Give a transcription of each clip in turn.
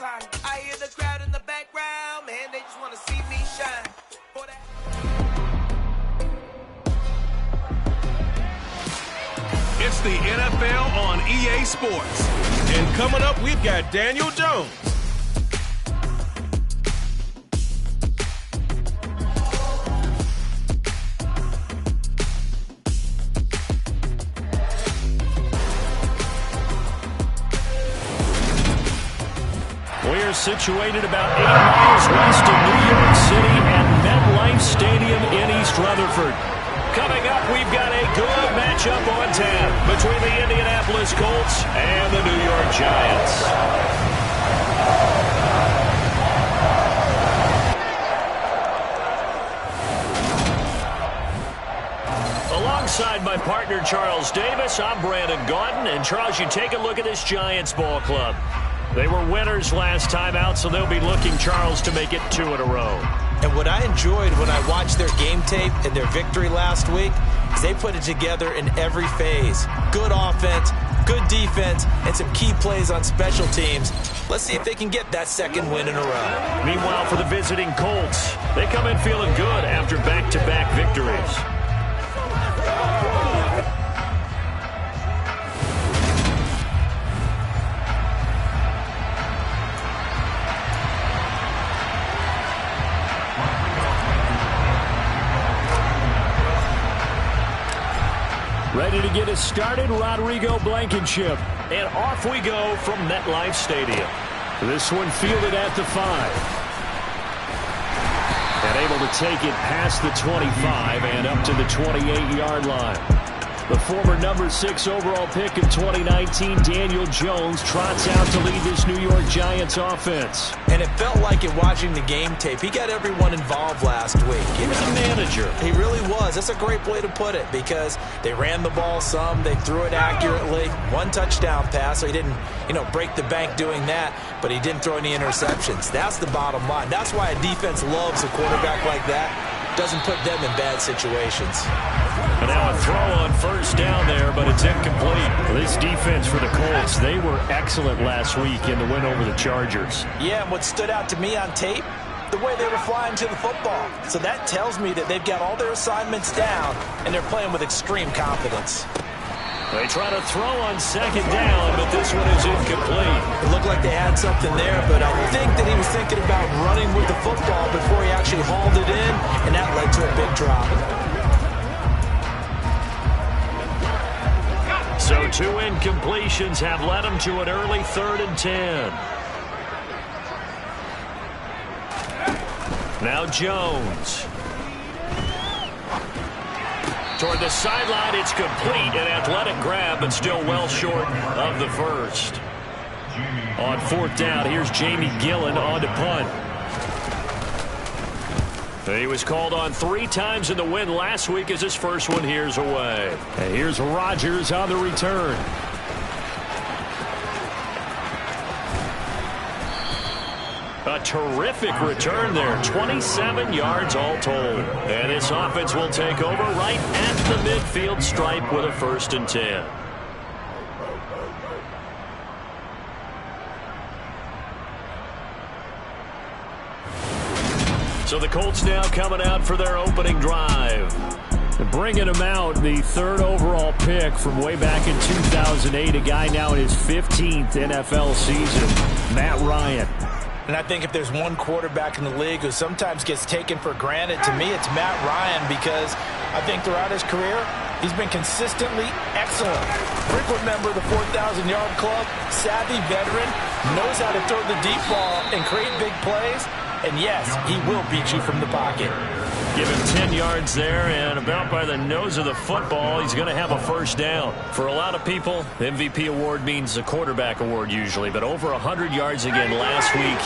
time. I hear the crowd in the background, man, they just want to see me shine. For that. It's the NFL on EA Sports. And coming up, we've got Daniel Jones. We're situated about 8 miles west of New York City at MetLife Stadium in East Rutherford. Coming up, we've got a good matchup on tap between the Indianapolis Colts and the New York Giants. Alongside my partner, Charles Davis, I'm Brandon Gaudin. And, Charles, you take a look at this Giants ball club. They were winners last time out, so they'll be looking, Charles, to make it 2 in a row. And what I enjoyed when I watched their game tape and their victory last week is they put it together in every phase. Good offense, good defense, and some key plays on special teams. Let's see if they can get that second win in a row. Meanwhile, for the visiting Colts, they come in feeling good after back-to-back victories. Ready to get us started, Rodrigo Blankenship. And off we go from MetLife Stadium. This one fielded at the 5. And able to take it past the 25 and up to the 28-yard line. The former number 6 overall pick of 2019, Daniel Jones, trots out to lead this New York Giants offense. And it felt like it watching the game tape. He got everyone involved last week. He was a manager. He really was. That's a great way to put it because they ran the ball some. They threw it accurately. 1 touchdown pass, so he didn't, break the bank doing that, but he didn't throw any interceptions. That's the bottom line. That's why a defense loves a quarterback like that. Doesn't put them in bad situations. And now a throw on first down there, but it's incomplete. This defense for the Colts, they were excellent last week in the win over the Chargers. Yeah, and what stood out to me on tape, the way they were flying to the football. So that tells me that they've got all their assignments down, and they're playing with extreme confidence. They try to throw on second down, but this one is incomplete. It looked like they had something there, but I think that he was thinking about running with the football before he actually hauled it in, and that led to a big drop. So 2 incompletions have led him to an early 3rd and 10. Now Jones. Toward the sideline, it's complete. An athletic grab, but still well short of the first. On 4th down, here's Jamie Gillen on to punt. He was called on 3 times in the win last week as his first one here's away. And here's Rodgers on the return. A terrific return there. 27 yards all told. And this offense will take over right at the midfield stripe with a 1st and 10. So the Colts now coming out for their opening drive. Bringing him out, the 3rd overall pick from way back in 2008. A guy now in his 15th NFL season, Matt Ryan. And I think if there's one quarterback in the league who sometimes gets taken for granted, to me it's Matt Ryan, because I think throughout his career, he's been consistently excellent. Frequent member of the 4,000-yard club, savvy veteran, knows how to throw the deep ball and create big plays. And yes, he will beat you from the pocket. Give him 10 yards there, and about by the nose of the football, he's going to have a 1st down. For a lot of people, the MVP award means the quarterback award usually, but over 100 yards again last week.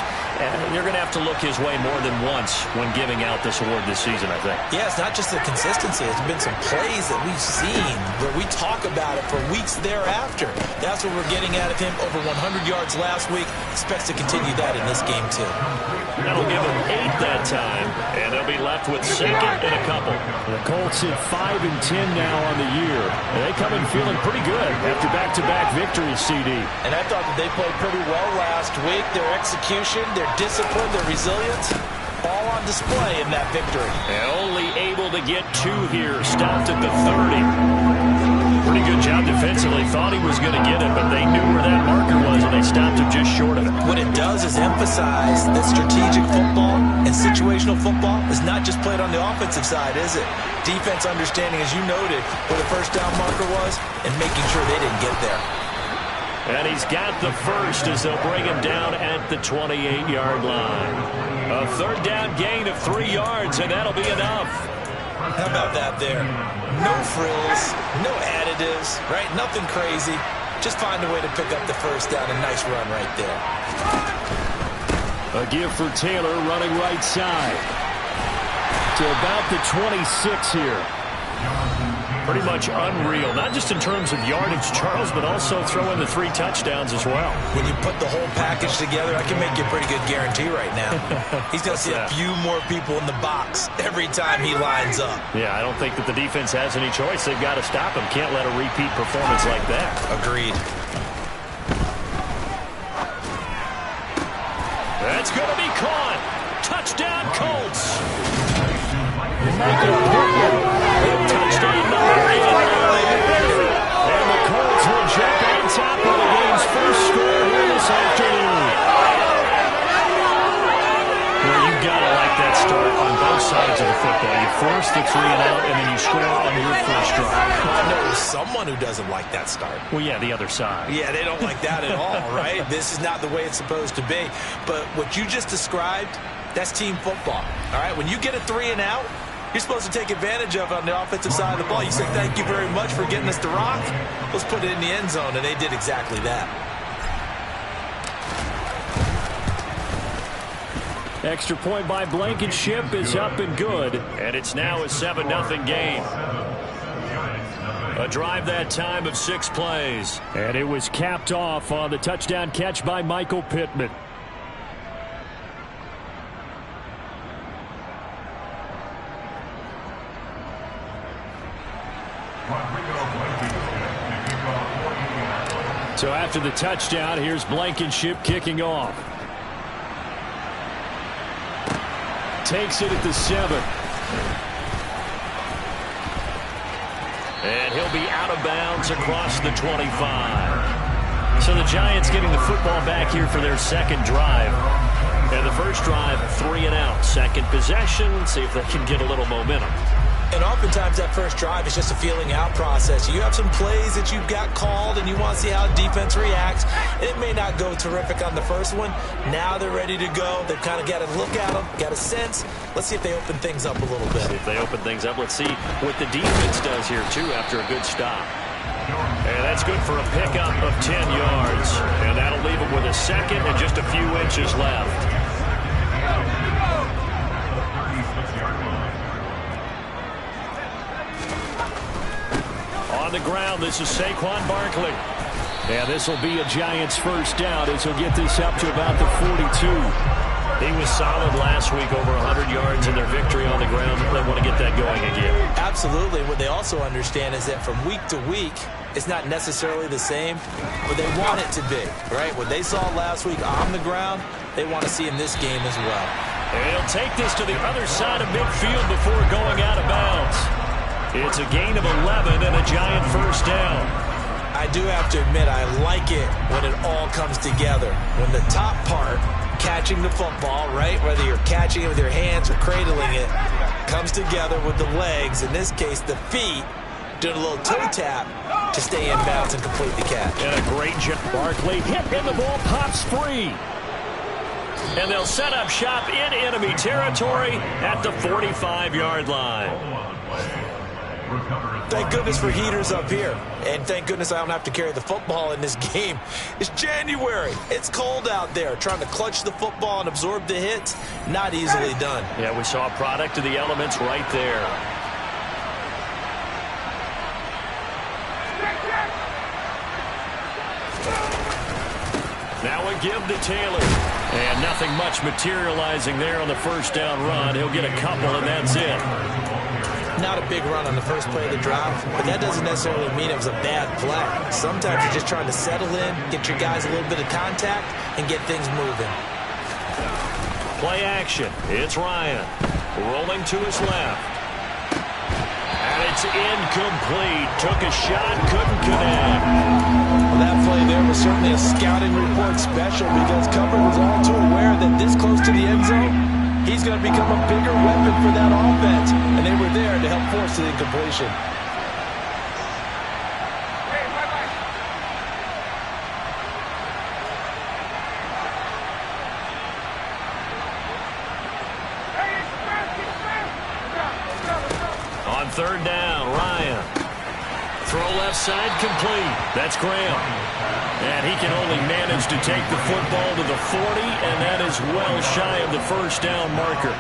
They're going to have to look his way more than once when giving out this award this season, I think. Yeah, it's not just the consistency. It's been some plays that we've seen where we talk about it for weeks thereafter. That's what we're getting out of him. Over 100 yards last week. Expects to continue that in this game, too. That'll give him 8 that time, and they'll be left with second and a couple. The Colts at 5-10 now on the year. And they come in feeling pretty good after back-to-back victories, CD. And I thought that they played pretty well last week. Their execution, their discipline, their resilience, all on display in that victory. And only able to get 2 here. Stopped at the 30. Pretty good job defensively. Thought he was going to get it, but they knew where that marker was, and they stopped him just short of it. What it does is emphasize that strategic football and situational football is not just played on the offensive side, is it? Defense understanding, as you noted, where the first down marker was and making sure they didn't get there. And he's got the first as they'll bring him down at the 28-yard line. A third down gain of 3 yards, and that'll be enough. How about that there? No frills, no additives, right? Nothing crazy. Just find a way to pick up the first down. A nice run right there. A give for Taylor running right side to about the 26 here. Pretty much unreal, not just in terms of yardage, Charles, but also throw in the 3 touchdowns as well. When you put the whole package together, I can make you a pretty good guarantee right now. He's going to see a few more people in the box every time he lines up. Yeah, I don't think that the defense has any choice. They've got to stop him. Can't let a repeat performance like that. Agreed. That's going to be caught. Touchdown, Colts. Touchdown number 8. And the Colts will jump on top of the game's first score here this afternoon. Well, you've got to like that start on both sides of the football. You force the 3 and out, and then you score on your first drive. I know someone who doesn't like that start. Well, yeah, the other side. Yeah, they don't like that at all, right? This is not the way it's supposed to be. But what you just described, that's team football, all right? When you get a 3 and out, you're supposed to take advantage of it on the offensive side of the ball. You say, thank you very much for getting us the rock. Let's put it in the end zone, and they did exactly that. Extra point by Blankenship is up and good. And it's now a 7-0 game. A drive that time of 6 plays. And it was capped off on the touchdown catch by Michael Pittman. So after the touchdown, here's Blankenship kicking off. Takes it at the 7. And he'll be out of bounds across the 25. So the Giants getting the football back here for their second drive. And the first drive, 3 and out. Second possession, see if they can get a little momentum. And oftentimes that first drive is just a feeling out process. You have some plays that you've got called and you want to see how the defense reacts. It may not go terrific on the first one. Now they're ready to go. They've kind of got to look at them, got a sense. Let's see if they open things up a little bit. See if they open things up. Let's see what the defense does here, too, after a good stop. And that's good for a pickup of 10 yards. And that'll leave them with a second and just a few inches left. On the ground, this is Saquon Barkley. Yeah, this will be a Giants first down as he'll get this up to about the 42. He was solid last week, over 100 yards in their victory on the ground. They want to get that going again. Absolutely. What they also understand is that from week to week, it's not necessarily the same, but they want it to be, right? What they saw last week on the ground, they want to see in this game as well. And he'll take this to the other side of midfield before going out of bounds. It's a gain of 11 and a Giant first down. I do have to admit, I like it when it all comes together. When the top part, catching the football, right, whether you're catching it with your hands or cradling it, comes together with the legs, in this case the feet, doing a little toe tap to stay in bounds and complete the catch. And a great job. Barkley hit and the ball pops free. And they'll set up shop in enemy territory at the 45-yard line. Thank goodness for heaters up here. And thank goodness I don't have to carry the football in this game. It's January. It's cold out there. Trying to clutch the football and absorb the hits, not easily done. Yeah, we saw a product of the elements right there. Now a give to Taylor. And nothing much materializing there on the first down run. He'll get a couple, and that's it. Not a big run on the first play of the drive, but that doesn't necessarily mean it was a bad play. Sometimes you're just trying to settle in, get your guys a little bit of contact, and get things moving. Play action. It's Ryan. Rolling to his left. And it's incomplete. Took a shot, couldn't connect. Well, that play there was certainly a scouting report special because cover was all too aware that this close to the end zone, he's going to become a bigger weapon for that offense. And they were there to help force the incompletion. On third down, Ryan. Throw left side complete. That's Graham. And he can only manage to take the football to the 40, and that is well shy of the first down marker.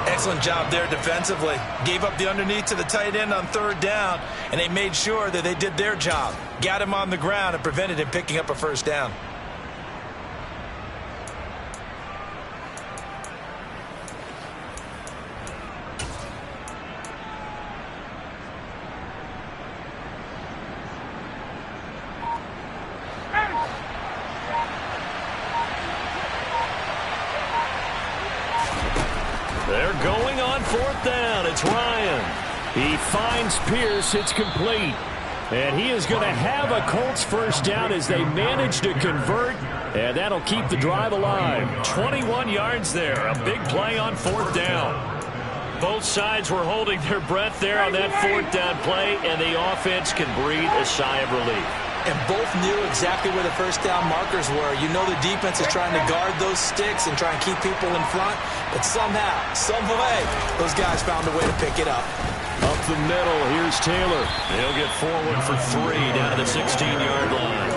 Excellent job there defensively. Gave up the underneath to the tight end on third down, and they made sure that they did their job. Got him on the ground and prevented him picking up a first down. They're going on fourth down. It's Ryan. He finds Pierce. It's complete. And he is going to have a Colts first down as they manage to convert. And that'll keep the drive alive. 21 yards there. A big play on fourth down. Both sides were holding their breath there on that fourth down play. And the offense can breathe a sigh of relief. And both knew exactly where the first down markers were. You know the defense is trying to guard those sticks and try and keep people in front. But somehow, some way, those guys found a way to pick it up. Up the middle, here's Taylor. He'll get forward for 3 down to the 16-yard line.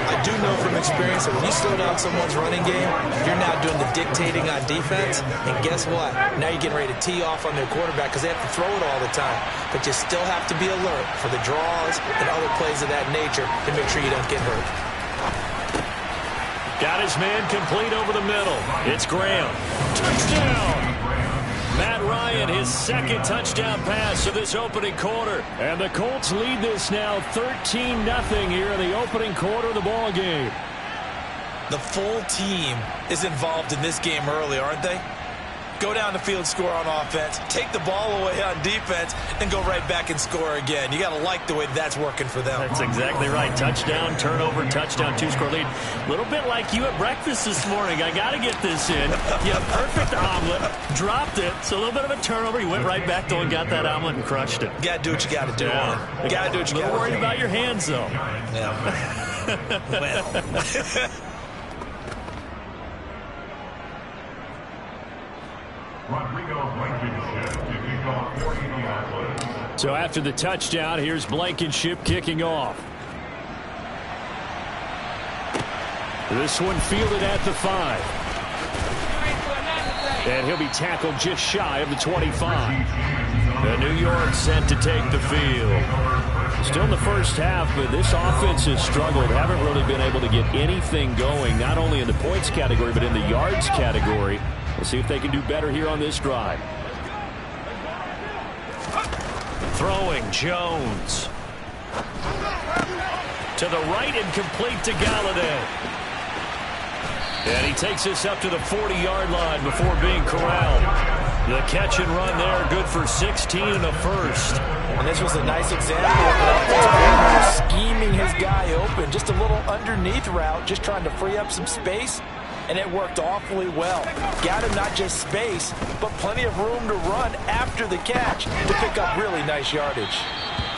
I do know from experience that when you slow down someone's running game, you're now doing the dictating on defense. And guess what? Now you're getting ready to tee off on their quarterback because they have to throw it all the time. But you still have to be alert for the draws and other plays of that nature to make sure you don't get hurt. Got his man complete over the middle. It's Graham. Touchdown! Matt Ryan, his second touchdown pass of this opening quarter. And the Colts lead this now 13-0 here in the opening quarter of the ball game. The full team is involved in this game early, aren't they? Go down the field, score on offense, take the ball away on defense, and go right back and score again. You got to like the way that's working for them. That's exactly right. Touchdown, turnover, touchdown, 2-score lead. A little bit like you at breakfast this morning. I got to get this in. You have perfect omelet, dropped it, so a little bit of a turnover. You went right back though and got that omelet and crushed it. You got to do what you got to do. Yeah. You got to do what you got to do. A little worried about your hands, though. Yeah. Well. So after the touchdown, here's Blankenship kicking off. This one fielded at the 5. And he'll be tackled just shy of the 25. The New York set to take the field. Still in the first half, but this offense has struggled. Haven't really been able to get anything going, not only in the points category, but in the yards category. We'll see if they can do better here on this drive. Throwing, Jones. To the right and complete to Galladay. And he takes us up to the 40-yard line before being corralled. The catch and run there, good for 16 and a first. And this was a nice example of an offensive coordinator scheming his guy open. Just a little underneath route, just trying to free up some space. And it worked awfully well. Got him not just space, but plenty of room to run after the catch to pick up really nice yardage.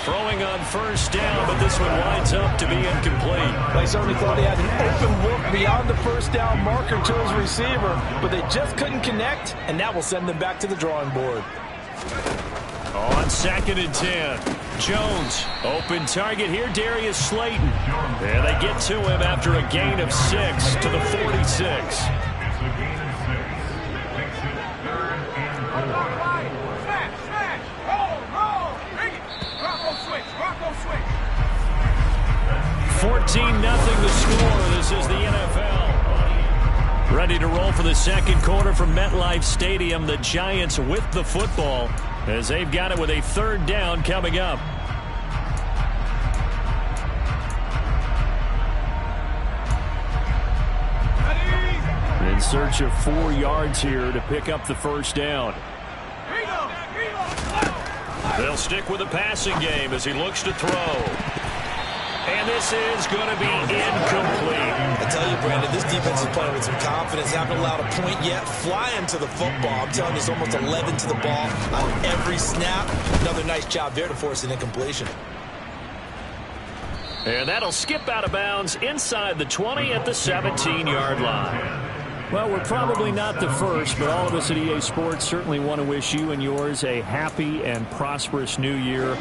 Throwing on first down, but this one winds up to be incomplete. They certainly thought he had an open look beyond the first down marker to his receiver, but they just couldn't connect, and that will send them back to the drawing board. On 2nd and 10. Jones, open target here, Darius Slayton. And they get to him after a gain of 6 to the 46. Roll. 14-0 the score. This is the NFL. Ready to roll for the second quarter from MetLife Stadium. The Giants with the football as they've got it with a third down coming up. In search of 4 yards here to pick up the first down. They'll stick with the passing game as he looks to throw. And this is going to be incomplete. I tell you, Brandon, this defense is playing with some confidence. Haven't allowed a point yet. Flying to the football. I'm telling you, it's almost 11 to the ball on every snap. Another nice job there to force an incompletion. And that'll skip out of bounds inside the 20 at the 17-yard line. Well, we're probably not the first, but all of us at EA Sports certainly want to wish you and yours a happy and prosperous new year.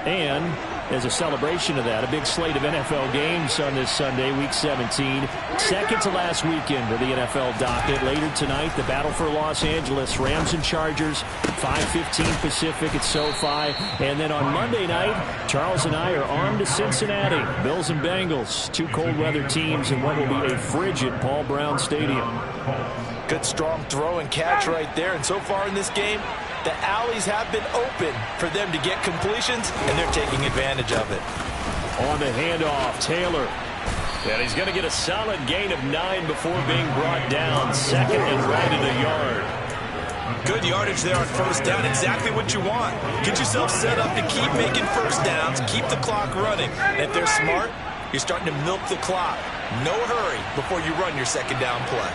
And as a celebration of that, a big slate of NFL games on this Sunday, Week 17. Second to last weekend for the NFL docket. Later tonight, the battle for Los Angeles, Rams and Chargers, 5:15 Pacific at SoFi. And then on Monday night, Charles and I are on to Cincinnati. Bills and Bengals, 2 cold weather teams in what will be a frigid Paul Brown Stadium. Good strong throw and catch right there. And so far in this game, the alleys have been open for them to get completions, and they're taking advantage of it. On the handoff, Taylor. And he's going to get a solid gain of 9 before being brought down. Second and right at a yard. Good yardage there on first down. Exactly what you want. Get yourself set up to keep making first downs, keep the clock running. And if they're smart, you're starting to milk the clock. No hurry before you run your second down play.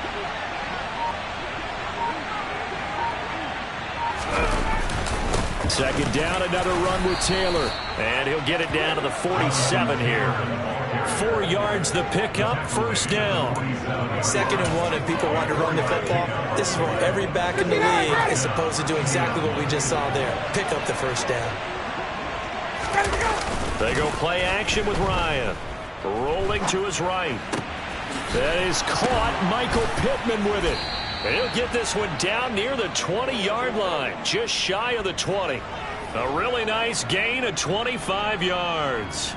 Second down, another run with Taylor. And he'll get it down to the 47 here. 4 yards the pickup, first down. 2nd and 1, and people want to run the football. This is where every back in the league is supposed to do exactly what we just saw there. Pick up the first down. They go play action with Ryan. Rolling to his right. That is caught. Michael Pittman with it. He'll get this one down near the 20-yard line, just shy of the 20. A really nice gain of 25 yards.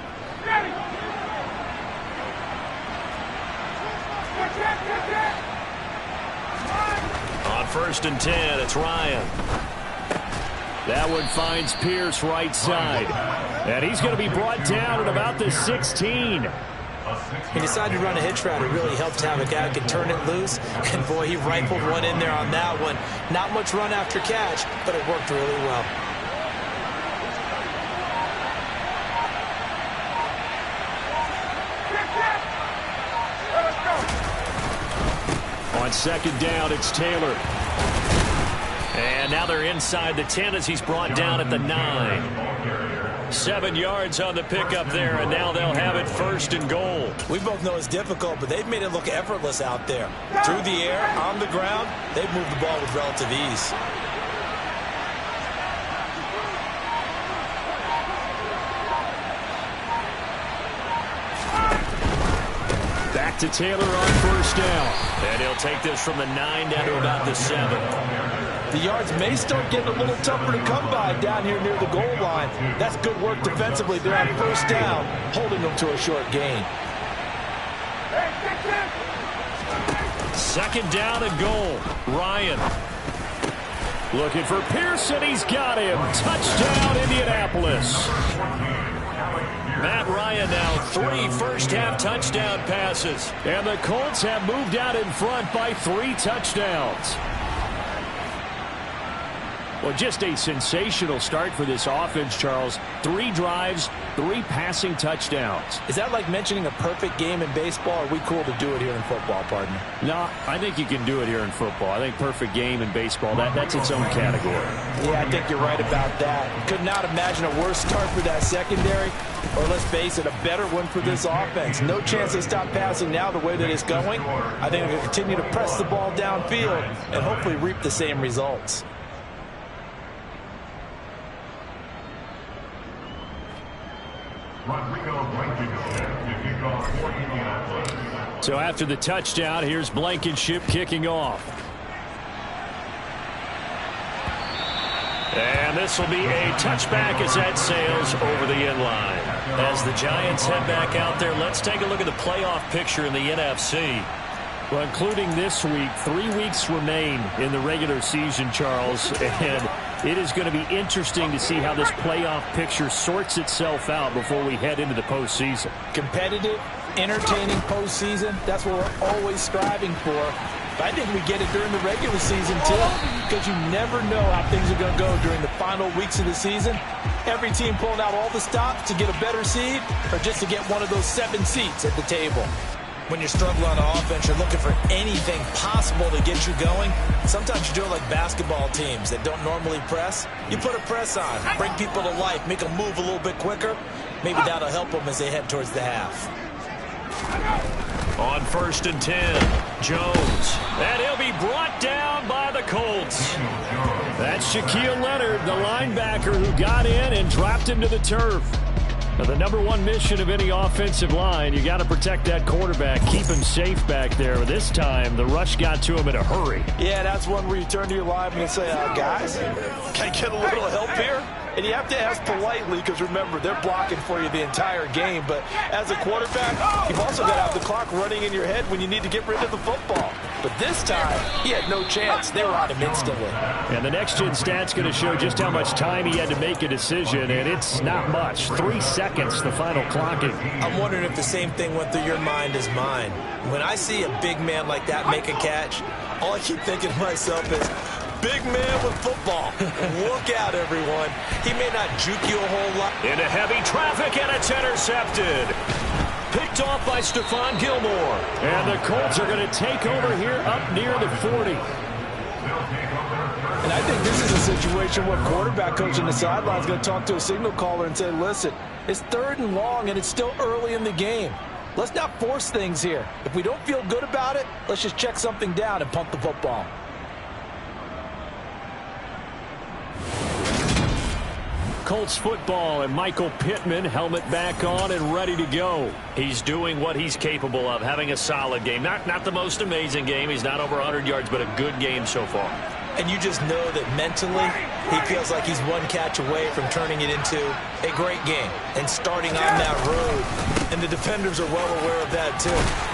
On 1st and 10, it's Ryan. That one finds Pierce right side. And he's going to be brought down at about the 16. He decided to run a hitch route. It really helped to have a guy who can turn it loose. And, boy, he rifled one in there on that one. Not much run after catch, but it worked really well. On 2nd down, it's Taylor. And now they're inside the 10 as he's brought down at the 9. 7 yards on the pickup there, and now they'll have it 1st and goal. We both know it's difficult, but they've made it look effortless out there. Through the air, on the ground, they've moved the ball with relative ease. Back to Taylor on 1st down. And he'll take this from the 9 down to about the 7. The yards may start getting a little tougher to come by down here near the goal line. That's good work defensively. They're on 1st down, holding them to a short gain. 2nd down and goal. Ryan. Looking for Pearson. He's got him. Touchdown, Indianapolis. Matt Ryan now 3 first-half touchdown passes. And the Colts have moved out in front by 3 touchdowns. Well, just a sensational start for this offense, Charles. 3 drives, 3 passing touchdowns. Is that like mentioning a perfect game in baseball, or are we cool to do it here in football, partner? No, I think you can do it here in football. I think perfect game in baseball, that's its own category. Yeah, I think you're right about that. Could not imagine a worse start for that secondary, or let's face it, a better one for this offense. No chance they stop passing now the way that it's going. I think they're going to continue to press the ball downfield and hopefully reap the same results. So after the touchdown, here's Blankenship kicking off. And this will be a touchback as that sails over the end line. As the Giants head back out there, let's take a look at the playoff picture in the NFC. Well, including this week, 3 weeks remain in the regular season, Charles, and it is going to be interesting to see how this playoff picture sorts itself out before we head into the postseason. Competitive, entertaining postseason, that's what we're always striving for. But I think we get it during the regular season, too, because you never know how things are going to go during the final weeks of the season. Every team pulling out all the stops to get a better seed or just to get one of those 7 seats at the table. When you're struggling on offense, you're looking for anything possible to get you going. Sometimes you do it like basketball teams that don't normally press. You put a press on, bring people to life, make them move a little bit quicker. Maybe that'll help them as they head towards the half. On 1st and 10, Jones. And he'll be brought down by the Colts. That's Shaquille Leonard, the linebacker who got in and dropped him to the turf. Now, the number one mission of any offensive line, you got to protect that quarterback, keep him safe back there. This time, the rush got to him in a hurry. Yeah, that's one where you turn to your lineman and say, guys, can I get a little help here? And you have to ask politely because, remember, they're blocking for you the entire game. But as a quarterback, you've also got to have the clock running in your head when you need to get rid of the football. But this time, he had no chance. They were on him instantly. And the next-gen stat's going to show just how much time he had to make a decision, and it's not much. 3 seconds, the final clocking. I'm wondering if the same thing went through your mind as mine. When I see a big man like that make a catch, all I keep thinking to myself is, big man with football. Look out, everyone. He may not juke you a whole lot. Into heavy traffic, and it's intercepted. Picked off by Stephon Gilmore. And the Colts are going to take over here up near the 40. And I think this is a situation where quarterback coach in the sideline is going to talk to a signal caller and say, listen, it's 3rd and long, and it's still early in the game. Let's not force things here. If we don't feel good about it, let's just check something down and pump the football. Colts football and Michael Pittman, helmet back on and ready to go. He's doing what he's capable of, having a solid game. Not the most amazing game. He's not over 100 yards, but a good game so far. And you just know that mentally he feels like he's one catch away from turning it into a great game and starting on that road. And the defenders are well aware of that too.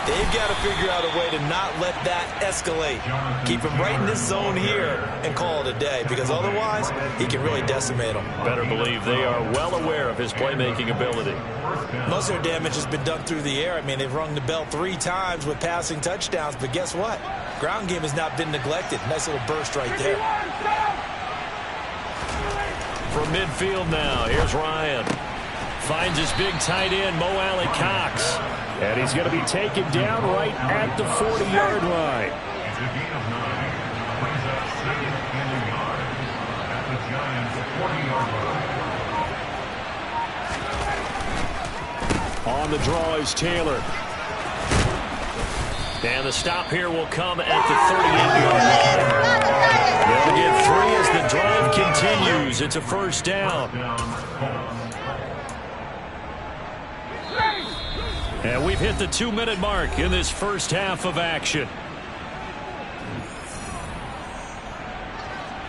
They've got to figure out a way to not let that escalate. Keep him right in this zone here and call it a day, because otherwise he can really decimate them. Better believe they are well aware of his playmaking ability. Most of their damage has been done through the air. I mean, they've rung the bell 3 times with passing touchdowns, but guess what? Ground game has not been neglected. Nice little burst right there. From midfield now, here's Ryan. Finds his big tight end, Mo Alley-Cox. And he's going to be taken down right at the 40-yard line. On the draw is Taylor. And the stop here will come at the 38-yard line. They'll get 3 as the drive continues. It's a 1st down. And we've hit the 2-minute mark in this first half of action.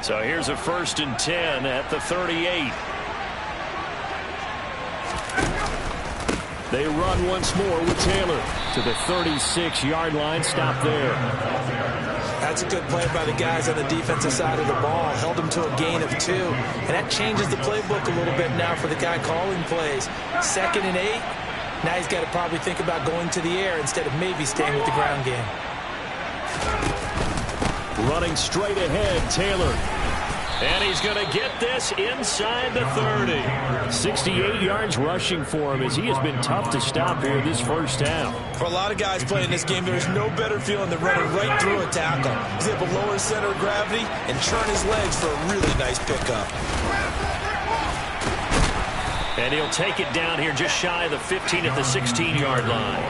So here's a 1st and 10 at the 38. They run once more with Taylor to the 36-yard line. Stop there. That's a good play by the guys on the defensive side of the ball. Held them to a gain of 2. And that changes the playbook a little bit now for the guy calling plays. 2nd and 8. Now he's got to probably think about going to the air instead of maybe staying with the ground game. Running straight ahead, Taylor. And he's going to get this inside the 30. 68 yards rushing for him as he has been tough to stop here this first half. For a lot of guys playing this game, there's no better feeling than running right through a tackle. He's able to lower center of gravity and churn his legs for a really nice pickup. And he'll take it down here just shy of the 15 at the 16-yard line.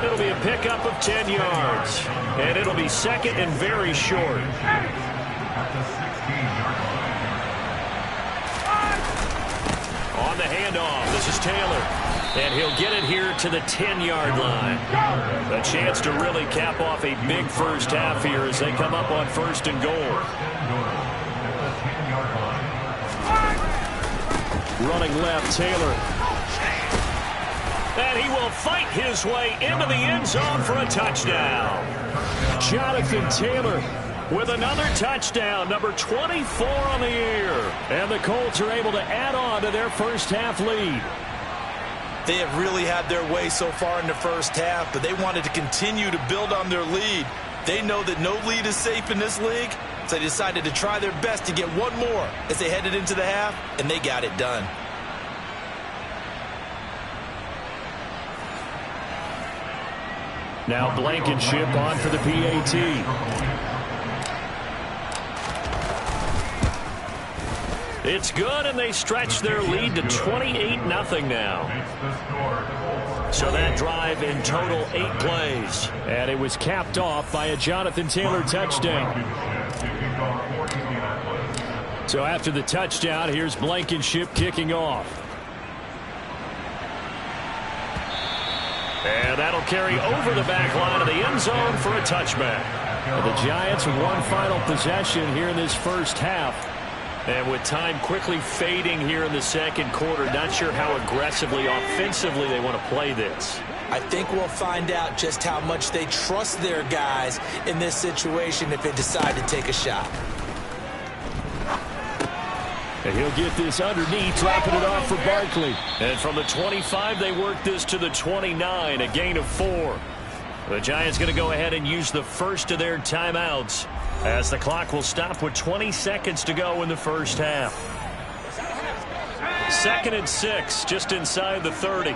It'll be a pickup of 10 yards. And it'll be 2nd and very short. On the handoff, this is Taylor. And he'll get it here to the 10-yard line. A chance to really cap off a big first half here as they come up on 1st and goal. Running left, Taylor. And he will fight his way into the end zone for a touchdown. Jonathan Taylor with another touchdown, number 24 on the year. And the Colts are able to add on to their first half lead. They have really had their way so far in the first half, but they wanted to continue to build on their lead. They know that no lead is safe in this league, so they decided to try their best to get one more as they headed into the half, and they got it done. Now Blankenship on for the PAT. It's good, and they stretch their lead to 28-0 now. So that drive in total 8 plays. And it was capped off by a Jonathan Taylor touchdown. So after the touchdown, here's Blankenship kicking off. And that'll carry over the back line of the end zone for a touchback. And the Giants with one final possession here in this first half. And with time quickly fading here in the second quarter, not sure how aggressively, offensively they want to play this. I think we'll find out just how much they trust their guys in this situation if they decide to take a shot. And he'll get this underneath, dropping it off for Barkley. And from the 25, they work this to the 29, a gain of 4. The Giants going to go ahead and use the first of their timeouts as the clock will stop with 20 seconds to go in the first half. 2nd and 6, just inside the 30.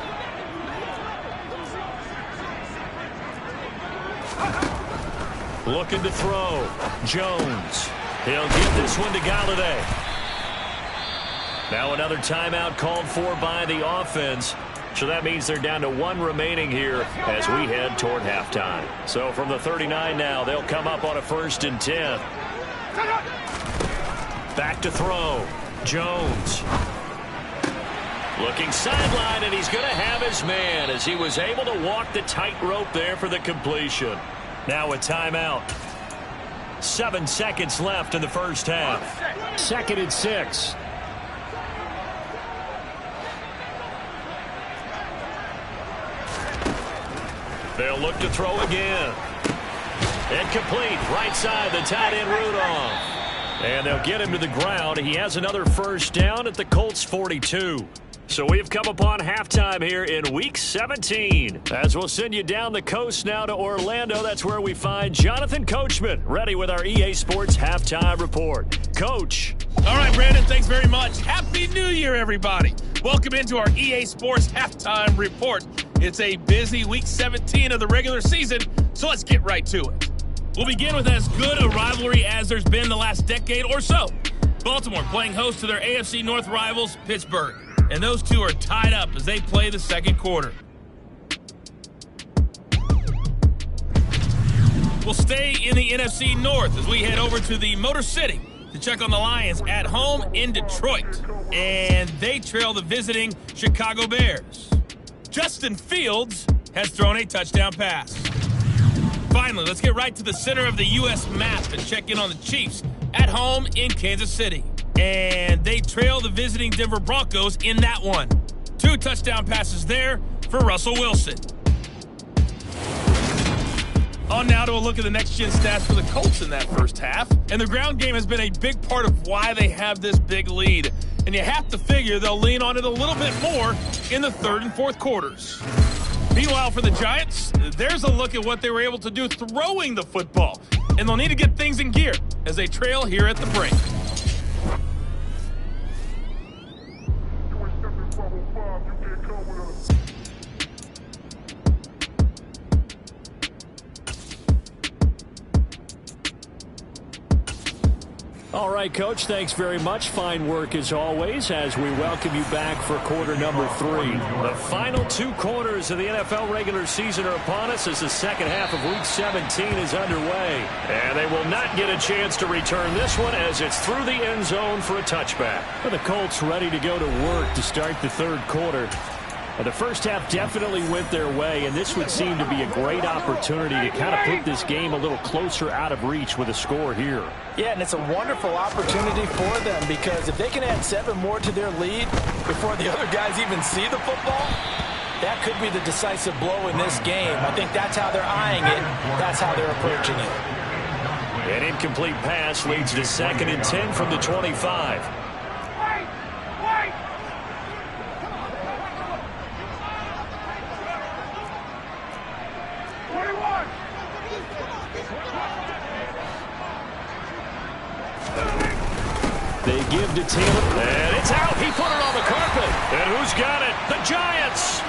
Looking to throw. Jones. He'll get this one to Galladay. Now another timeout called for by the offense. So that means they're down to 1 remaining here as we head toward halftime. So from the 39 now, they'll come up on a 1st and 10. Back to throw. Jones. Looking sideline, and he's going to have his man as he was able to walk the tightrope there for the completion. Now a timeout. 7 seconds left in the first half. 2nd and 6. They'll look to throw again. Incomplete. Right side, the tight end Rudolph. And they'll get him to the ground. He has another first down at the Colts 42. So we have come upon halftime here in Week 17. As we'll send you down the coast now to Orlando. That's where we find Jonathan Coachman ready with our EA Sports Halftime Report. Coach. All right, Brandon, thanks very much. Happy New Year, everybody. Welcome into our EA Sports Halftime Report. It's a busy Week 17 of the regular season, so let's get right to it. We'll begin with as good a rivalry as there's been the last decade or so. Baltimore playing host to their AFC North rivals, Pittsburgh. And those two are tied up as they play the second quarter. We'll stay in the NFC North as we head over to the Motor City to check on the Lions at home in Detroit. And they trail the visiting Chicago Bears. Justin Fields has thrown a touchdown pass. Finally, let's get right to the center of the U.S. map and check in on the Chiefs at home in Kansas City. And they trail the visiting Denver Broncos in that one. 2 touchdown passes there for Russell Wilson. On now to a look at the next-gen stats for the Colts in that first half. And the ground game has been a big part of why they have this big lead. And you have to figure they'll lean on it a little bit more in the 3rd and 4th quarters. Meanwhile, for the Giants, there's a look at what they were able to do throwing the football. And they'll need to get things in gear as they trail here at the break. All right, Coach, thanks very much. Fine work as always as we welcome you back for quarter number 3. The final 2 quarters of the NFL regular season are upon us as the second half of Week 17 is underway. And they will not get a chance to return this one as it's through the end zone for a touchback. The Colts ready to go to work to start the 3rd quarter. The first half definitely went their way, and this would seem to be a great opportunity to kind of put this game a little closer out of reach with a score here. Yeah, and it's a wonderful opportunity for them because if they can add 7 more to their lead before the other guys even see the football, That could be the decisive blow in this game. I think that's how they're eyeing it. That's how they're approaching it. An incomplete pass leads to 2nd and 10 from the 25. They give to Taylor. And it's out. He put it on the carpet. And who's got it? The Giants.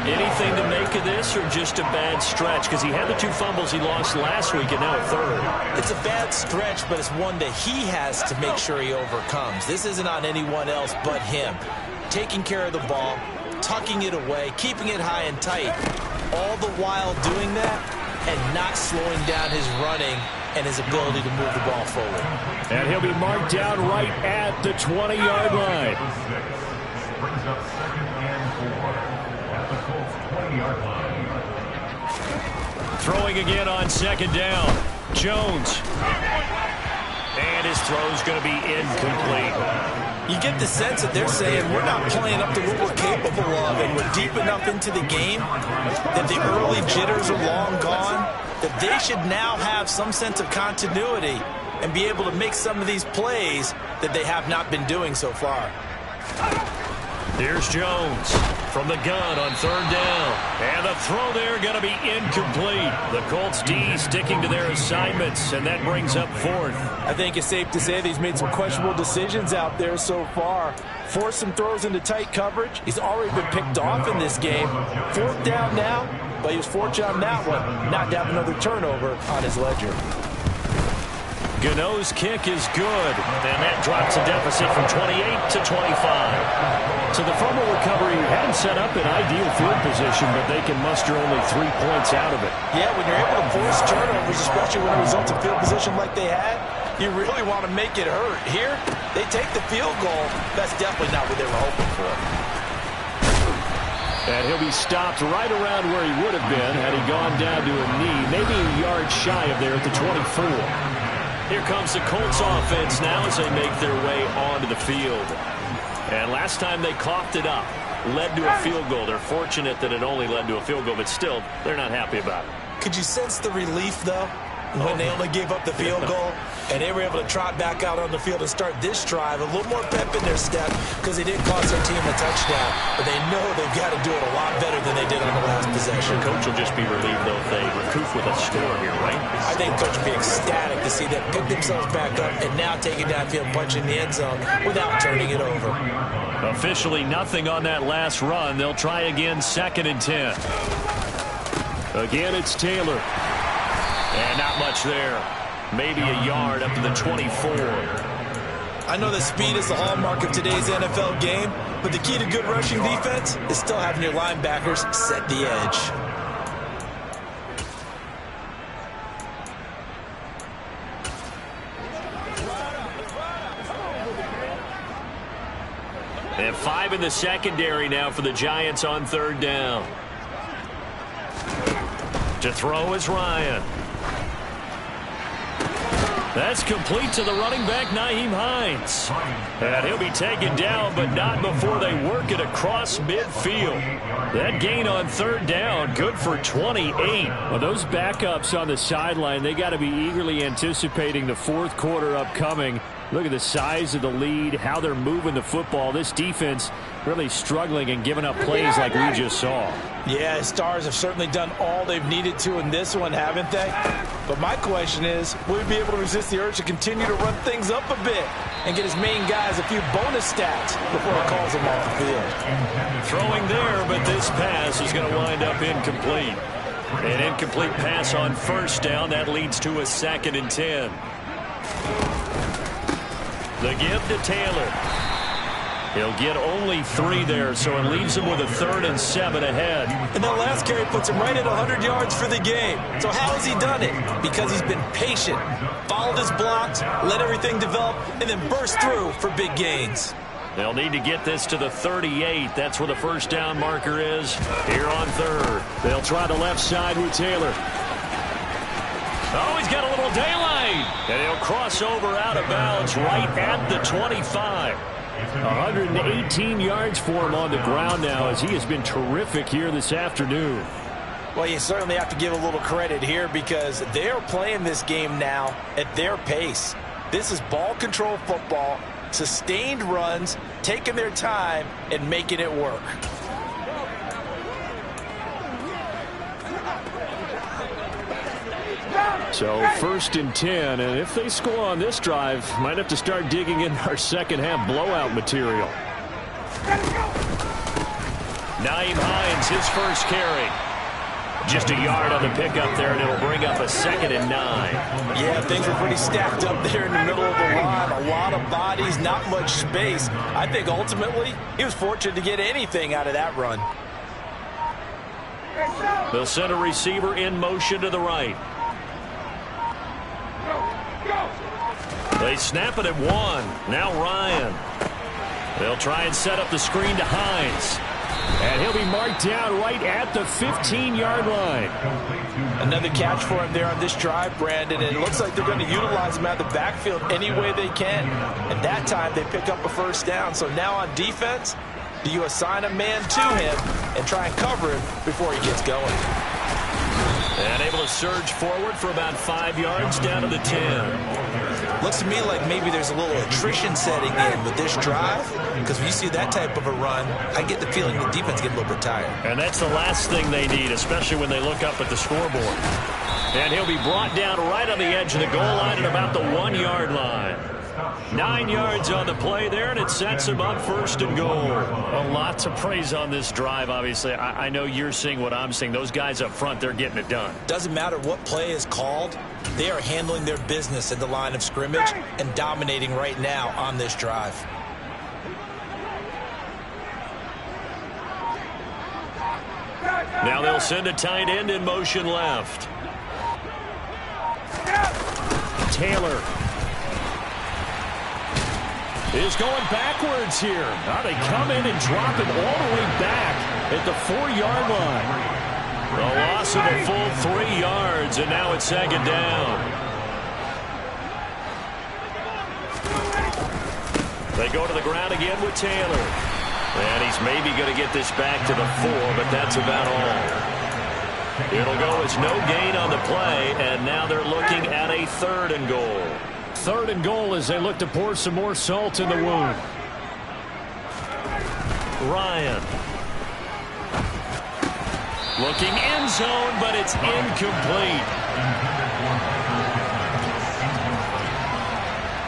Anything to make of this or just a bad stretch? Because he had the 2 fumbles he lost last week and now a third. It's a bad stretch, but it's one that he has to make sure he overcomes. This isn't on anyone else but him. Taking care of the ball, tucking it away, keeping it high and tight, all the while doing that and not slowing down his running and his ability to move the ball forward. And he'll be marked down right at the 20-yard line. Brings up 2nd and 4 at the Colts 20-yard line. Throwing again on 2nd down. Jones. And his throw's going to be incomplete. You get the sense that they're saying we're not playing up to what we're capable of, and we're deep enough into the game that the early jitters are long gone, that they should now have some sense of continuity and be able to make some of these plays that they have not been doing so far. Here's Jones from the gun on 3rd down. And the throw there going to be incomplete. The Colts D sticking to their assignments, and that brings up 4th. I think it's safe to say that he's made some questionable decisions out there so far. Forced some throws into tight coverage. He's already been picked off in this game. 4th down now, but he was fortunate on that one, not to have another turnover on his ledger. Gano's kick is good, and that drops a deficit from 28 to 25. So the fumble recovery had him set up in ideal field position, but they can muster only 3 points out of it. Yeah, when you're able to force turnovers, especially when it results in field position like they had, you really want to make it hurt. Here, they take the field goal. That's definitely not what they were hoping for. And he'll be stopped right around where he would have been had he gone down to a knee, maybe a yard shy of there at the 24. Here comes the Colts offense now as they make their way onto the field. And last time they coughed it up, led to a field goal. They're fortunate that it only led to a field goal, but still, they're not happy about it. Could you sense the relief, though, when they only gave up the field goal and they were able to trot back out on the field and start this drive? A little more pep in their step because they didn't cost their team a touchdown, but they know they've got to do it a lot better than they did on the last possession. The coach will just be relieved, though, if they recoup with a score here, right? I think coach will be ecstatic to see them pick themselves back up and now take it downfield, punch in the end zone without turning it over. Officially nothing on that last run. They'll try again, 2nd and 10. Again, it's Taylor. And not much there. Maybe a yard up to the 24. I know that speed is the hallmark of today's NFL game, but the key to good rushing defense is still having your linebackers set the edge. And 5 in the secondary now for the Giants on 3rd down. To throw is Ryan. That's complete to the running back, Nyheim Hines. And he'll be taken down, but not before they work it across midfield. That gain on 3rd down, good for 28. Well, those backups on the sideline, they got to be eagerly anticipating the 4th quarter upcoming. Look at the size of the lead, how they're moving the football. This defense really struggling and giving up plays like we just saw. Yeah, Stars have certainly done all they've needed to in this one, haven't they? But my question is, will he be able to resist the urge to continue to run things up a bit and get his main guys a few bonus stats before he calls them off the field? Throwing there, but this pass is going to wind up incomplete. An incomplete pass on 1st down. That leads to a 2nd and 10. The give to Taylor. He'll get only 3 there, so it leaves him with a 3rd and 7 ahead. And that last carry puts him right at 100 yards for the game. So how has he done it? Because he's been patient, followed his blocks, let everything develop, and then burst through for big gains. They'll need to get this to the 38. That's where the 1st down marker is here on 3rd. They'll try the left side with Taylor. Oh, he's got a little daylight. And he'll cross over out of bounds right at the 25. 118 yards for him on the ground now, as he has been terrific here this afternoon. Well, you certainly have to give a little credit here because they're playing this game now at their pace. This is ball control football, sustained runs, taking their time and making it work. So 1st and 10, and if they score on this drive, might have to start digging in our second half blowout material. Nyheim Hines, his first carry. Just a yard on the pickup there, and it'll bring up a 2nd and 9. Yeah, things were pretty stacked up there in the middle of the line. A lot of bodies, not much space. I think ultimately he was fortunate to get anything out of that run. They'll send a receiver in motion to the right. They snap it at 1. Now Ryan. They'll try and set up the screen to Hines. And he'll be marked down right at the 15-yard line. Another catch for him there on this drive, Brandon. And it looks like they're going to utilize him out of the backfield any way they can. And that time they pick up a first down. So now on defense, do you assign a man to him and try and cover him before he gets going? And able to surge forward for about 5 yards down to the 10. Looks to me like maybe there's a little attrition setting in with this drive, because when you see that type of a run, I get the feeling the defense get a little bit tired. And that's the last thing they need, especially when they look up at the scoreboard. And he'll be brought down right on the edge of the goal line at about the 1-yard line. 9 yards on the play there, and it sets him up 1st and goal. A lot to praise on this drive, obviously. I know you're seeing what I'm seeing. Those guys up front, they're getting it done. Doesn't matter what play is called. They are handling their business at the line of scrimmage and dominating right now on this drive. Now they'll send a tight end in motion left. Taylor is going backwards here. Now they come in and drop it all the way back at the 4-yard line. A loss of a full 3 yards, and now it's 2nd down. They go to the ground again with Taylor. And he's maybe going to get this back to the 4, but that's about all. It'll go as no gain on the play, and now they're looking at a 3rd and goal. 3rd and goal as they look to pour some more salt in the wound. Ryan. Looking end zone, but it's incomplete.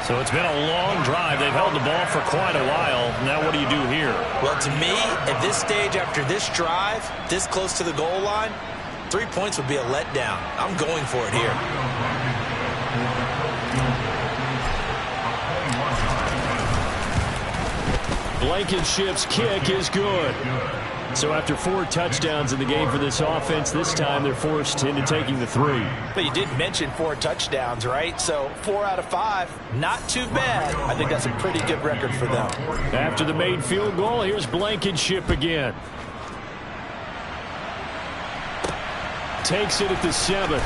So it's been a long drive. They've held the ball for quite a while. Now what do you do here? Well, to me, at this stage after this drive, this close to the goal line, 3 points would be a letdown. I'm going for it here. Blankenship's kick is good. So after 4 touchdowns in the game for this offense, this time they're forced into taking the 3. But you did mention 4 touchdowns, right? So 4 out of 5, not too bad. I think that's a pretty good record for them. After the made field goal, here's Blankenship again. Takes it at the 7.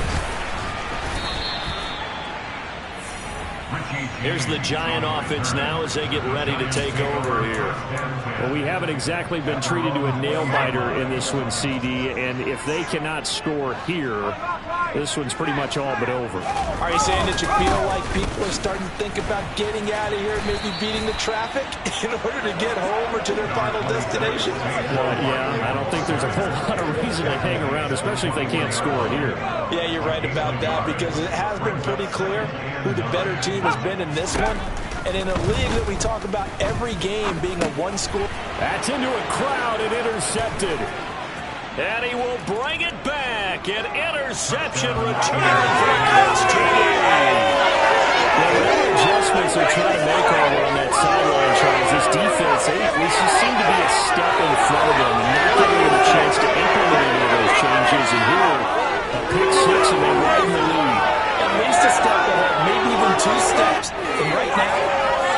Here's the Giant offense now as they get ready to take over here. Well, we haven't exactly been treated to a nail-biter in this one, CD, and if they cannot score here, this one's pretty much all but over. Are you saying that you feel like people are starting to think about getting out of here, maybe beating the traffic in order to get home or to their final destination? Yeah, I don't think there's a whole lot of reason to hang around, especially if they can't score here. Yeah, you're right about that, because it has been pretty clear who the better team has been in this one. And in a league that we talk about every game being a one-score. That's into a crowd and intercepted. And he will bring it back. An interception return for the Colts TD. Whatever adjustments they're trying to make over on that sideline, Charles, this defense, they just seem to be a step in front of them, not giving them a chance to implement any of those changes. And here, a pick 6 and they're right in the lead. At least a step ahead, maybe even 2 steps. And right now,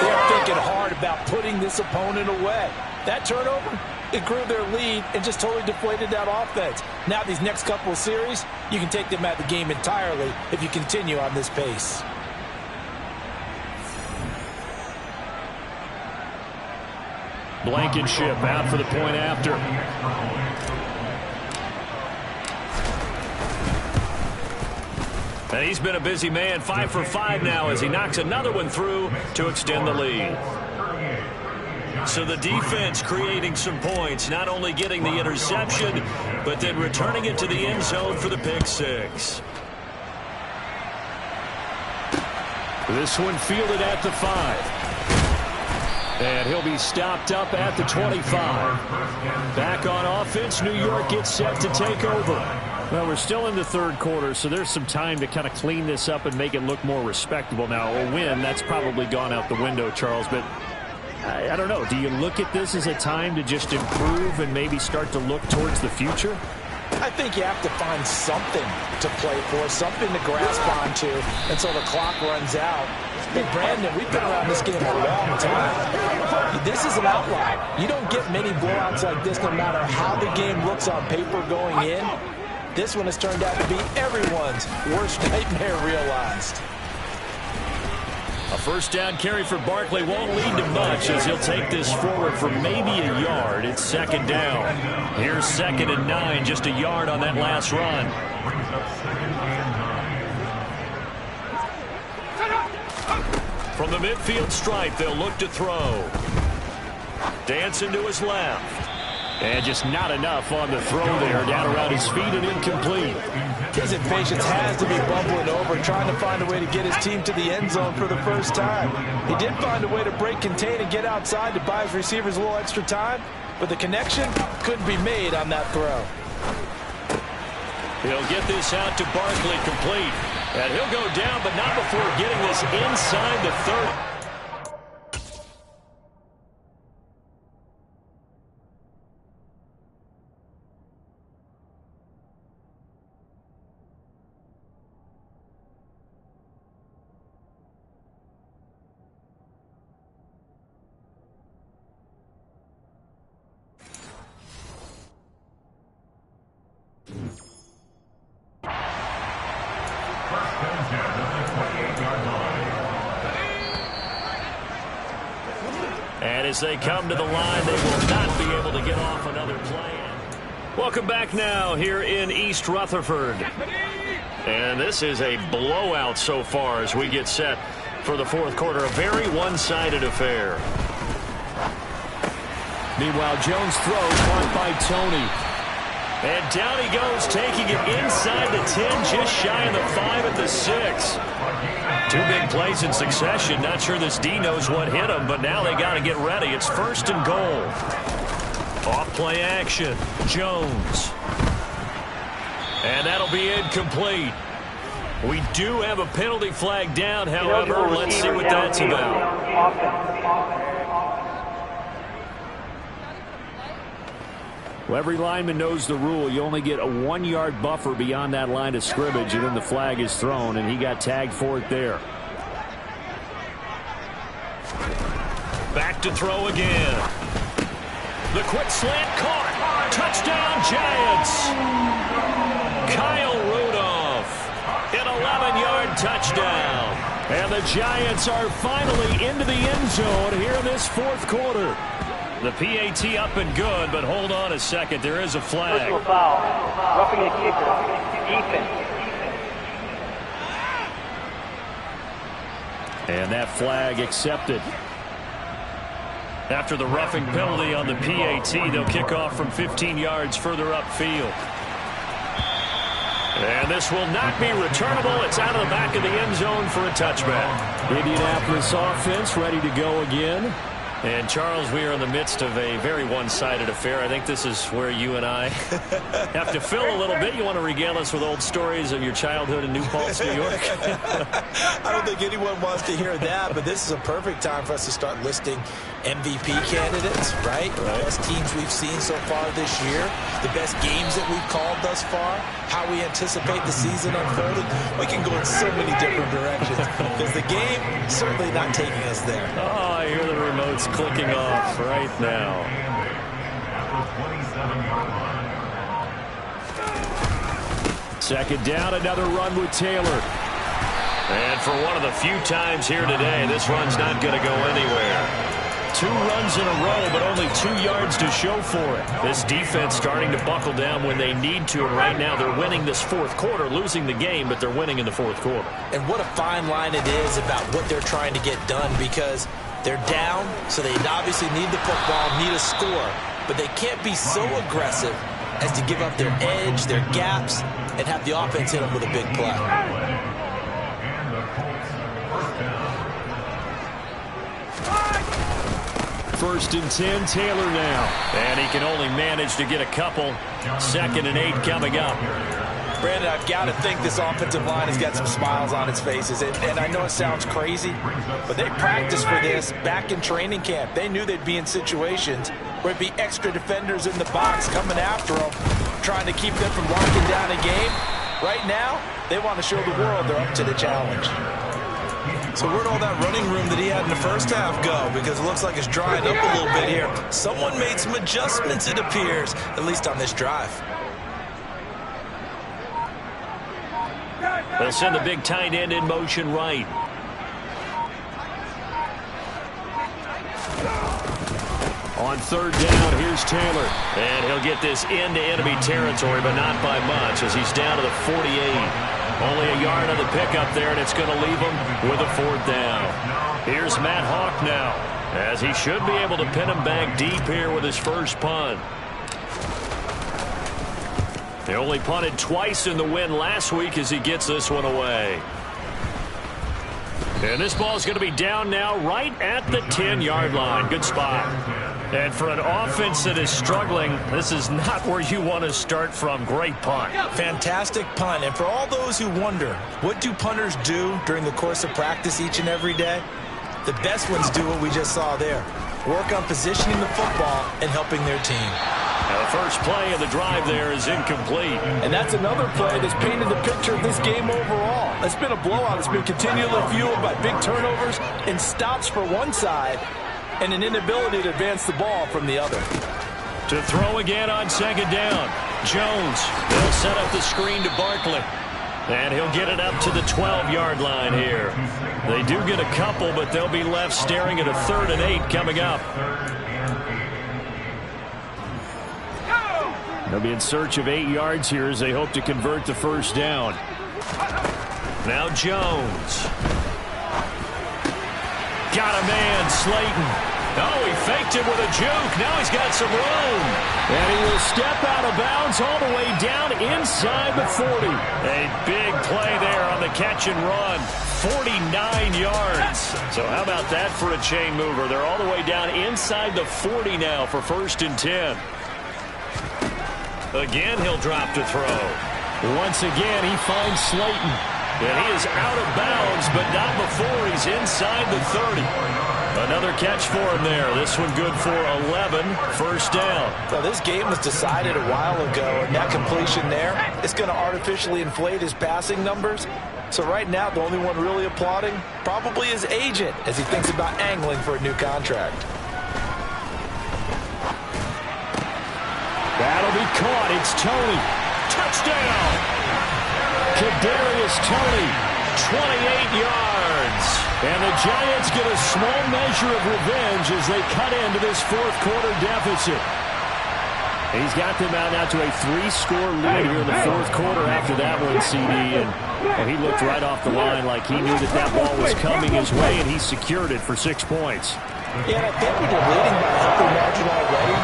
they're thinking hard about putting this opponent away. That turnover, it grew their lead and just totally deflated that offense. Now these next couple of series, you can take them out of the game entirely if you continue on this pace. Blankenship out for the point after. And he's been a busy man, 5 for 5 now as he knocks another one through to extend the lead. So the defense creating some points, not only getting the interception, but then returning it to the end zone for the pick six. This one fielded at the 5. And he'll be stopped up at the 25. Back on offense, New York gets set to take over. Well, we're still in the third quarter, so there's some time to kind of clean this up and make it look more respectable. Now, a win, that's probably gone out the window, Charles, but I don't know. Do you look at this as a time to just improve and maybe start to look towards the future? I think you have to find something to play for, something to grasp onto until the clock runs out. Hey, Brandon, we've been around this game a long time. This is an outlier. You don't get many blowouts like this no matter how the game looks on paper going in. This one has turned out to be everyone's worst nightmare realized. A first down carry for Barkley won't lead to much as he'll take this forward for maybe a yard. It's second down. Here's 2nd and 9, just a yard on that last run. From the midfield stripe, they'll look to throw. Dancing to his left. And just not enough on the throw there, down around his feet and incomplete. His impatience has to be bubbling over, trying to find a way to get his team to the end zone for the first time. He did find a way to break contain and get outside to buy his receivers a little extra time, but the connection couldn't be made on that throw. He'll get this out to Barkley complete. And he'll go down, but not before getting this inside the 30. And as they come to the line, they will not be able to get off another play. Welcome back now here in East Rutherford. And this is a blowout so far as we get set for the fourth quarter. A very one-sided affair. Meanwhile, Jones throws, caught by Tony. And down he goes, taking it inside the 10, just shy of the 5 at the 6. Two big plays in succession. Not sure this D knows what hit him, but now they got to get ready. It's 1st and goal. Off play action. Jones. And that'll be incomplete. We do have a penalty flag down, however. Let's see what that's about. Well, every lineman knows the rule. You only get a 1-yard buffer beyond that line of scrimmage, and then the flag is thrown, and he got tagged for it there. Back to throw again. The quick slant caught. Touchdown, Giants. Kyle Rudolph. An 11-yard touchdown. And the Giants are finally into the end zone here in this fourth quarter. The PAT up and good, but hold on a second. There is a flag. Personal foul. Roughing the kicker. Defense. And that flag accepted. After the roughing penalty on the PAT, they'll kick off from 15 yards further upfield. And this will not be returnable. It's out of the back of the end zone for a touchback. Indianapolis offense ready to go again. And, Charles, we are in the midst of a very one-sided affair. I think this is where you and I have to fill a little bit. You want to regale us with old stories of your childhood in New Paltz, New York? I don't think anyone wants to hear that, but this is a perfect time for us to start listing MVP candidates, right? The best teams we've seen so far this year, the best games that we've called thus far, how we anticipate the season unfolding. We can go in so many different directions because the game is certainly not taking us there. Oh, I hear the remotes clicking off right now. Second down, another run with Taylor. And for one of the few times here today, this run's not going to go anywhere. 2 runs in a row, but only 2 yards to show for it. This defense starting to buckle down when they need to, and right now they're winning this fourth quarter, losing the game, but they're winning in the fourth quarter. And what a fine line it is about what they're trying to get done, because they're down, so they obviously need the football, need a score, but they can't be so aggressive as to give up their edge, their gaps, and have the offense hit them with a big play. And the Colts first down. 1st and 10, Taylor now. And he can only manage to get a couple. 2nd and 8 coming up. Brandon, I've got to think this offensive line has got some smiles on its faces. And I know it sounds crazy, but they practiced for this back in training camp. They knew they'd be in situations where it'd be extra defenders in the box coming after them, trying to keep them from locking down a game. Right now, they want to show the world they're up to the challenge. So where'd all that running room that he had in the first half go? Because it looks like it's drying up a little bit here. Someone made some adjustments, it appears, at least on this drive. They'll send the big tight end in motion right. On 3rd down, here's Taylor. And he'll get this into enemy territory, but not by much, as he's down to the 48. Only a yard on the pickup there, and it's going to leave him with a 4th down. Here's Matt Hawk now, as he should be able to pin him back deep here with his first punt. They only punted twice in the win last week as he gets this one away. And this ball's going to be down now right at the 10-yard line. Good spot. And for an offense that is struggling, this is not where you want to start from. Great punt. Fantastic punt. And for all those who wonder, what do punters do during the course of practice each and every day? The best ones do what we just saw there. Work on positioning the football and helping their team. Now the first play of the drive there is incomplete. And that's another play that's painted the picture of this game overall. It's been a blowout. It's been continually fueled by big turnovers and stops for one side and an inability to advance the ball from the other. To throw again on 2nd down. Jones. They'll set up the screen to Barkley. And he'll get it up to the 12-yard line here. They do get a couple, but they'll be left staring at a 3rd and 8 coming up. They'll be in search of 8 yards here as they hope to convert the 1st down. Now Jones. Got a man, Slayton. Oh, he faked him with a juke. Now he's got some room. And he will step out of bounds all the way down inside the 40. A big play there on the catch and run. 49 yards. So how about that for a chain mover? They're all the way down inside the 40 now for 1st and 10. Again, he'll drop to throw. Once again, he finds Slayton. And he is out of bounds, but not before he's inside the 30. Another catch for him there. This one good for 11. 1st down. Now, this game was decided a while ago, and that completion there is going to artificially inflate his passing numbers. So right now, the only one really applauding probably his agent as he thinks about angling for a new contract. That'll be caught. It's Tony. Touchdown! Kadarius Toney, 28 yards. And the Giants get a small measure of revenge as they cut into this 4th quarter deficit. He's got them out now to a 3-score lead here in the 4th quarter after that one, CD. And he looked right off the line like he knew that that ball was coming his way, and he secured it for 6 points. Yeah, and I think when you're leading by a healthy margin already,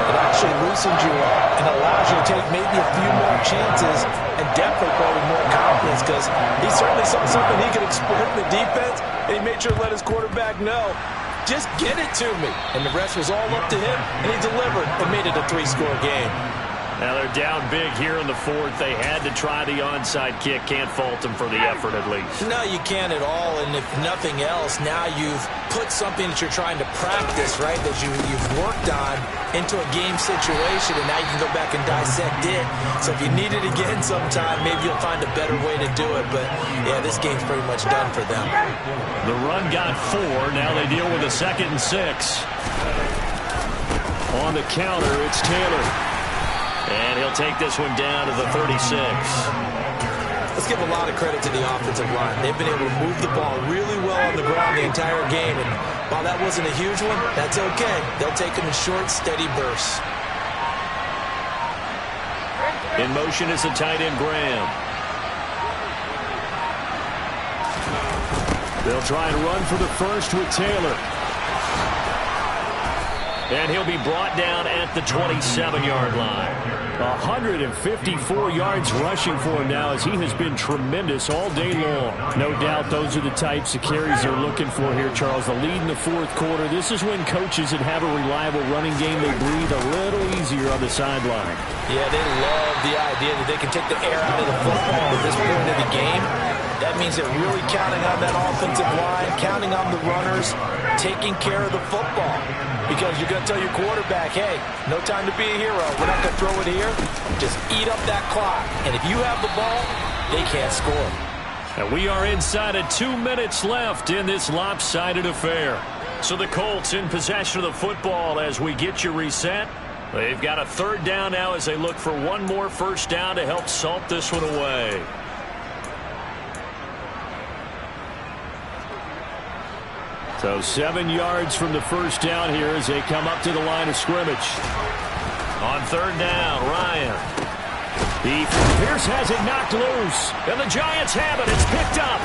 it actually loosens you up and allows you to take maybe a few more chances and definitely play with more confidence, because he certainly saw something he could exploit in the defense, and he made sure to let his quarterback know, just get it to me. And the rest was all up to him, and he delivered and made it a 3-score game. Now they're down big here in the 4th. They had to try the onside kick. Can't fault them for the effort at least. No, you can't at all. And if nothing else, now you've put something that you're trying to practice, right, that you've worked on into a game situation, and now you can go back and dissect it. So if you need it again sometime, maybe you'll find a better way to do it. But, yeah, this game's pretty much done for them. The run got 4. Now they deal with a 2nd and 6. On the counter, it's Taylor. And he'll take this one down to the 36. Let's give a lot of credit to the offensive line. They've been able to move the ball really well on the ground the entire game, and While that wasn't a huge one, that's okay. They'll take them in short, steady bursts. In motion is the tight end, Graham. They'll try and run for the first with Taylor. And he'll be brought down at the 27-yard line. 154 yards rushing for him now as he has been tremendous all day long. No doubt those are the types of carries they're looking for here, Charles. The lead in the fourth quarter. This is when coaches that have a reliable running game, they breathe a little easier on the sideline. Yeah, they love the idea that they can take the air out of the football at this point of the game. That means they're really counting on that offensive line, counting on the runners, taking care of the football. Because you're going to tell your quarterback, hey, no time to be a hero. We're not going to throw it here. Just eat up that clock. And if you have the ball, they can't score. And we are inside of 2 minutes left in this lopsided affair. So the Colts in possession of the football as we get you reset. They've got a third down now as they look for one more first down to help salt this one away. So 7 yards from the first down here as they come up to the line of scrimmage. On third down, Ryan. Pierce has it knocked loose. And the Giants have it. It's picked up.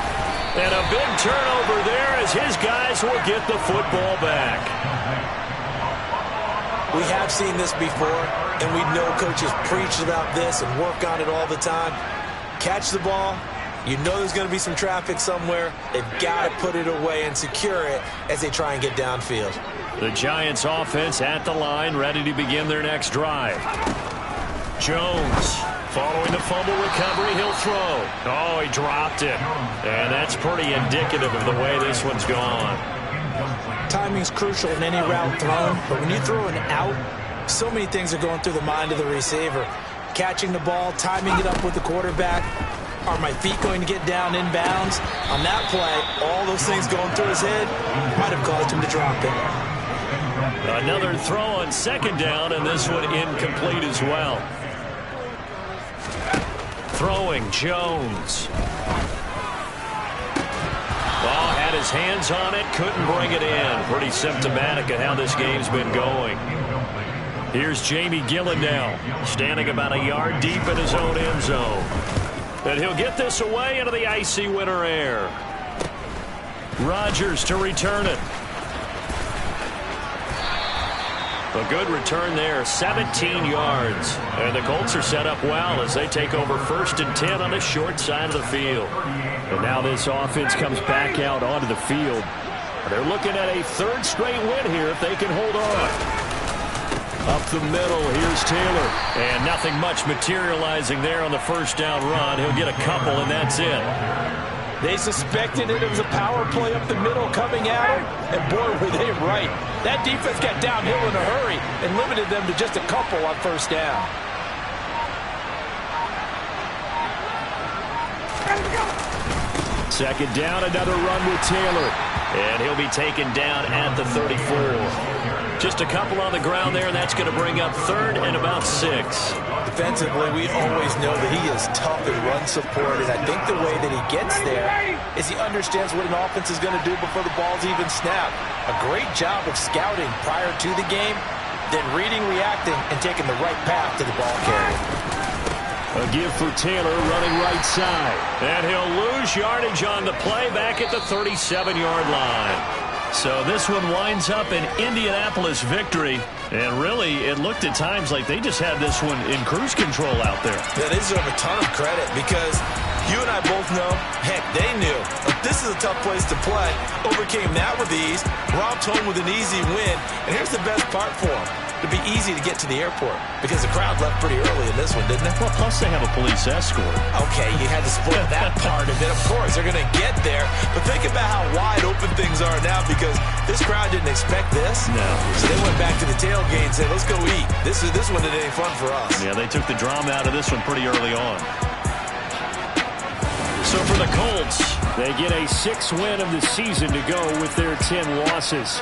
And a big turnover there as his guys will get the football back. We have seen this before, and we know coaches preach about this and work on it all the time. Catch the ball. You know there's going to be some traffic somewhere. They've got to put it away and secure it as they try and get downfield. The Giants offense at the line, ready to begin their next drive. Jones following the fumble recovery. He'll throw. Oh, he dropped it. And that's pretty indicative of the way this one's gone. Timing's crucial in any route thrown, but when you throw an out, so many things are going through the mind of the receiver. Catching the ball, timing it up with the quarterback. Are my feet going to get down inbounds? On that play, all those things going through his head might have caused him to drop it. Another throw on second down, and this one incomplete as well. Throwing, Jones. Ball had his hands on it, couldn't bring it in. Pretty symptomatic of how this game's been going. Here's Jamie Gillen now, standing about a yard deep in his own end zone. And he'll get this away into the icy winter air. Rodgers to return it. A good return there, 17 yards. And the Colts are set up well as they take over 1st and 10 on the short side of the field. And now this offense comes back out onto the field. They're looking at a third straight win here if they can hold on. Up the middle, here's Taylor. And nothing much materializing there on the first down run. He'll get a couple, and that's it. They suspected it was a power play up the middle coming at him, and boy, were they right. That defense got downhill in a hurry and limited them to just a couple on first down. Second down, another run with Taylor. And he'll be taken down at the 34. Just a couple on the ground there, and that's going to bring up third and about 6. Defensively, we always know that he is tough in run support, and I think the way that he gets there is he understands what an offense is going to do before the ball's even snapped. A great job of scouting prior to the game, then reading, reacting, and taking the right path to the ball carrier. A give for Taylor running right side. And he'll lose yardage on the play back at the 37-yard line. So this one winds up an Indianapolis victory. And really, it looked at times like they just had this one in cruise control out there. Yeah, they deserve a ton of credit because you and I both know, heck, they knew. Like, this is a tough place to play. Overcame that with ease. Robbed home with an easy win. And here's the best part for them. It'd be easy to get to the airport because the crowd left pretty early in this one, didn't it? Well, plus they have a police escort. Okay, you had to split that part of it. Of course, they're going to get there. But think about how wide open things are now because this crowd didn't expect this. No. So they went back to the tailgate and said, let's go eat. This one didn't any fun for us. Yeah, they took the drama out of this one pretty early on. So for the Colts, they get a 6th win of the season to go with their 10 losses.